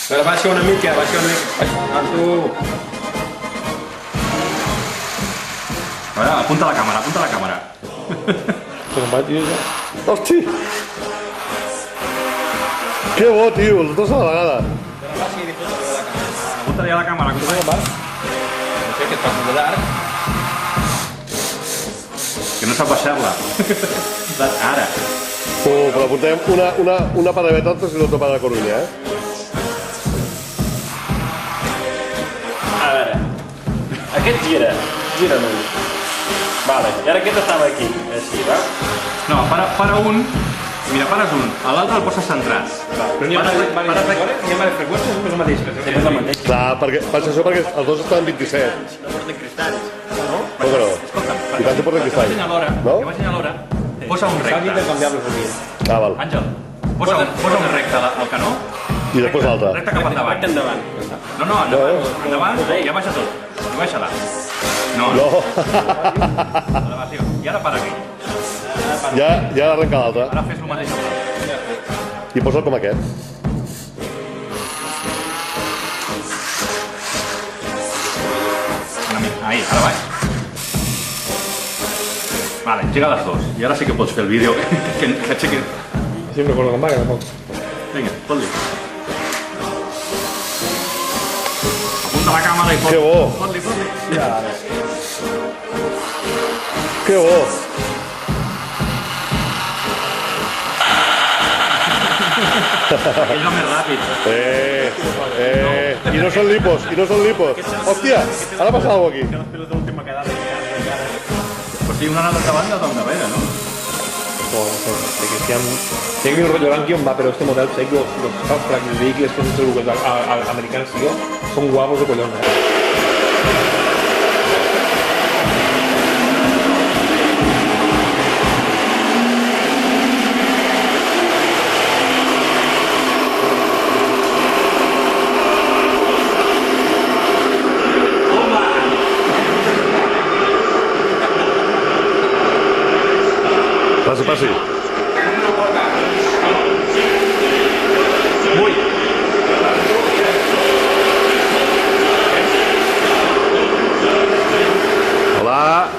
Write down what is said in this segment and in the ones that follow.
Però baixa una mica, baixa una mica. Ah, tu. A veure, apunta la càmera, apunta la càmera. Però em vaig dir ja. Hosti! Que bo, tio, els dos a la vegada. Però baixa i disfruta de la càmera. Apunta-li a la càmera, company. No sé, que et passes de llarg. Que no sap baixar-la. Ara. Però apuntem una para de Betanzos i l'altra para de Coruña, A veure, aquest gira molt. Vale, i ara aquest estava aquí, així, va? No, para un, mira, pares un, a l'altre el poses centrat. Però n'hi ha diverses freqüències o és el mateix? Sempre és el mateix. Clar, perquè, passa això perquè els dos estan 27. Porten cristalls. Com que no? I tant se porten Que vagin cristall. a l'hora, No? que vagin a l'hora, posa un S'han recte. d'intercanviar-los aquí. Ah, val. Àngel, posa un recte al canó, I després l'altre. recte cap endavant. Recte endavant. No, endavant, ja baixa tot. I baixa-la. No, No. elevació. I ara para aquí. Ja arrenca l'altre. Ara fes el mateix amb l'altre. I posa'l com aquest. Una mica. Ahí, ara baix. Vale, engega les dos. I ara sí que pots fer el vídeo que aixequi. Sí, em recordo com va, que tampoc. Vinga, fot-li. Apunta la càmera i Que bo. fot-li, fot-li. Que bo. Aquell va més ràpid. I no són lipos, i no són lipos. Hòstia, ara passa alguna cosa aquí. Però sí, una a l'altra banda d'on darrere, no? Sé que mi rollo ranking va, pero este modelo, sé que los vehículos que son seguros americanos, tío, son guapos de colón, Passi. Hola.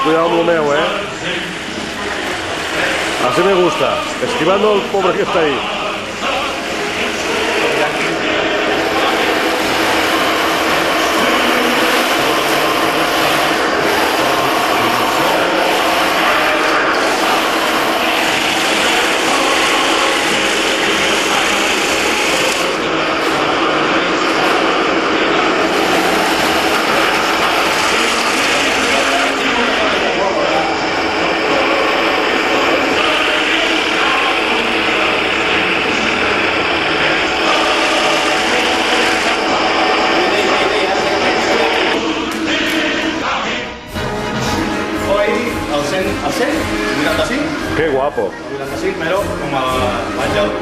Cuidado con lo mío, Así me gusta, esquivando al pobre que está ahí. Al 100, 85. Qué guapo. 85, però com l'Àngel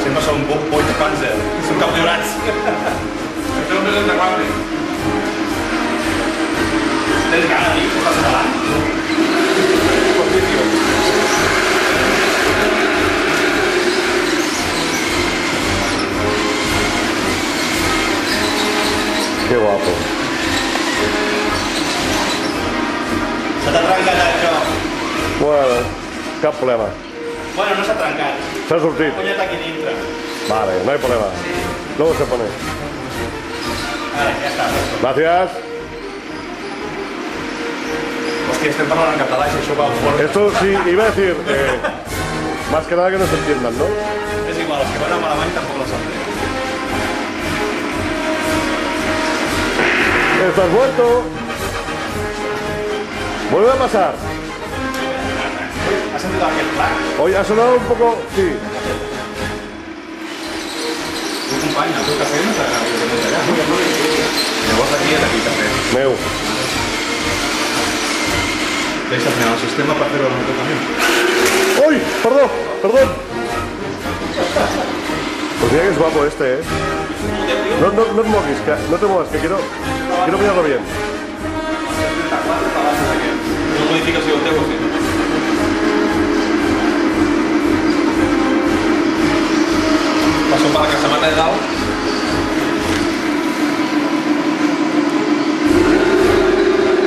sempre són boig panzer, són capturats. Això no és de quatre. Tens gana, tio, que passa davant. Qué guapo. Se t'ha trencat això. Bueno, Cap problema. Bueno, no s'ha trencat. S'ha sortit. Punyet aquí dintre. Vale, no hay problema. Luego se pone. Vale, ja està. Gracias. Hòstia, estem parlant en català i si això va fort. Esto sí, iba a decir, más que nada que no se entiendan, ¿no? És igual, els que van a Alemany tampoc la saben. Estás muerto. Vuelve a pasar. Has sentit aquest clac? Hoy ha sonado un poco... Sí. Tu company, el teu cafè no t'agrada que no allà. Llavors aquí és aquí també. Meu. Deixa'm el sistema per fer-ho en el teu camió. ¡Uy! Perdón, perdón. Pues mira que es guapo este, ¿eh? No te moques, no te muevas, que quiero pillarlo bien. No modificació del teu o sí? Passo per la casamata de dalt.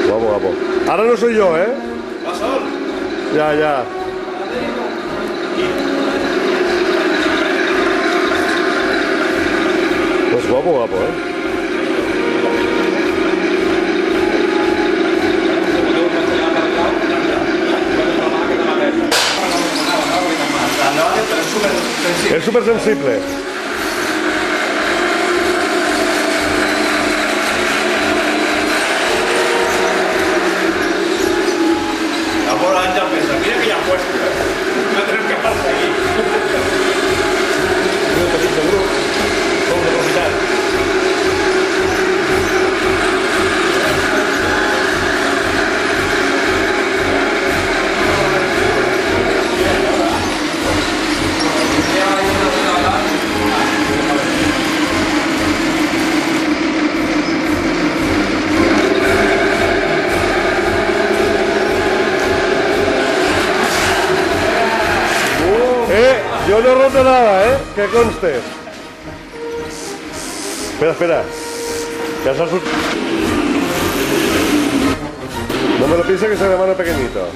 Guapo, guapo. Ahora no soy yo, ¿eh? Va sol? Ya, ya. Pues guapo, guapo, ¿eh? Es súper sensible. Ahora Àngel pensa, mira que hi ha puesto. No tenim que passar aquí. Un petit de grup, com de propietat. Yo no he roto nada, ¿eh? Que conste. Espera, espera. Ya se ha No me lo piense que se de mano pequeñito.